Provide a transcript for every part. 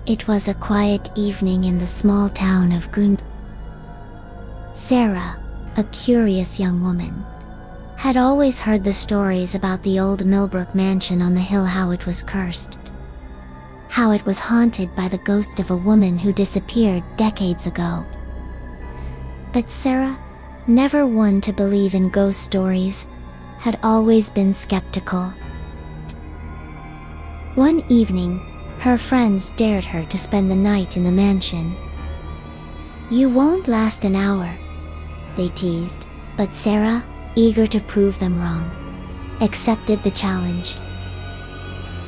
It was a quiet evening in the small town of Gund. Sarah, a curious young woman, had always heard the stories about the old Millbrook mansion on the hill, how it was cursed, how it was haunted by the ghost of a woman who disappeared decades ago. But Sarah, never one to believe in ghost stories, had always been skeptical. One evening, her friends dared her to spend the night in the mansion. "You won't last an hour," they teased, but Sarah, eager to prove them wrong, accepted the challenge.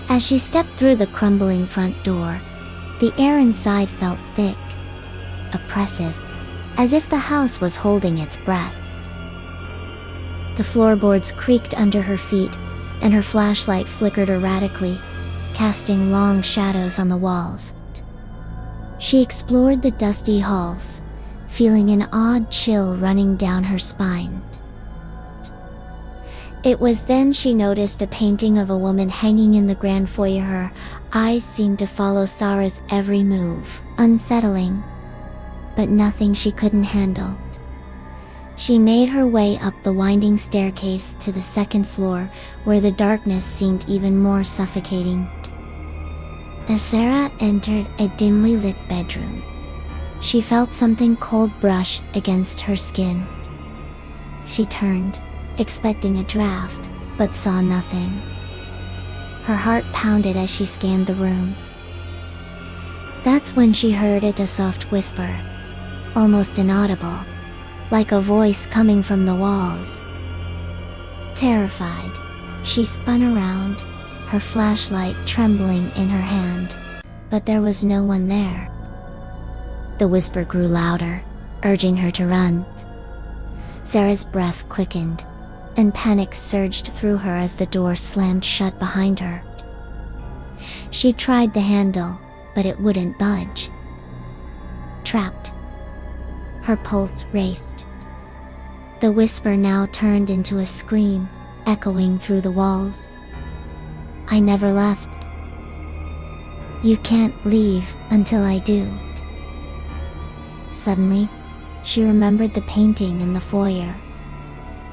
As she stepped through the crumbling front door, the air inside felt thick, oppressive, as if the house was holding its breath. The floorboards creaked under her feet, and her flashlight flickered erratically, casting long shadows on the walls. She explored the dusty halls, feeling an odd chill running down her spine. It was then she noticed a painting of a woman hanging in the grand foyer. Her eyes seemed to follow Sarah's every move, unsettling, but nothing she couldn't handle. She made her way up the winding staircase to the second floor, where the darkness seemed even more suffocating. As Sarah entered a dimly lit bedroom, she felt something cold brush against her skin. She turned, expecting a draft, but saw nothing. Her heart pounded as she scanned the room. That's when she heard a soft whisper, almost inaudible, like a voice coming from the walls. Terrified, she spun around, her flashlight trembling in her hand, but there was no one there. The whisper grew louder, urging her to run. Sarah's breath quickened, and panic surged through her as the door slammed shut behind her. She tried the handle, but it wouldn't budge. Trapped. Her pulse raced. The whisper now turned into a scream, echoing through the walls. "I never left. You can't leave until I do." Suddenly, she remembered the painting in the foyer.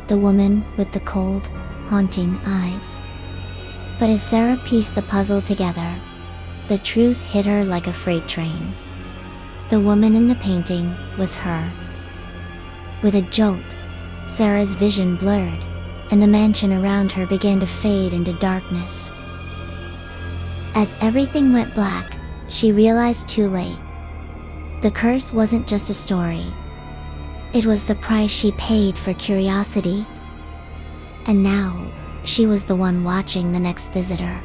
The woman with the cold, haunting eyes. But as Sarah pieced the puzzle together, the truth hit her like a freight train. The woman in the painting was her. With a jolt, Sarah's vision blurred, and the mansion around her began to fade into darkness. As everything went black, she realized too late. The curse wasn't just a story. It was the price she paid for curiosity. And now, she was the one watching the next visitor.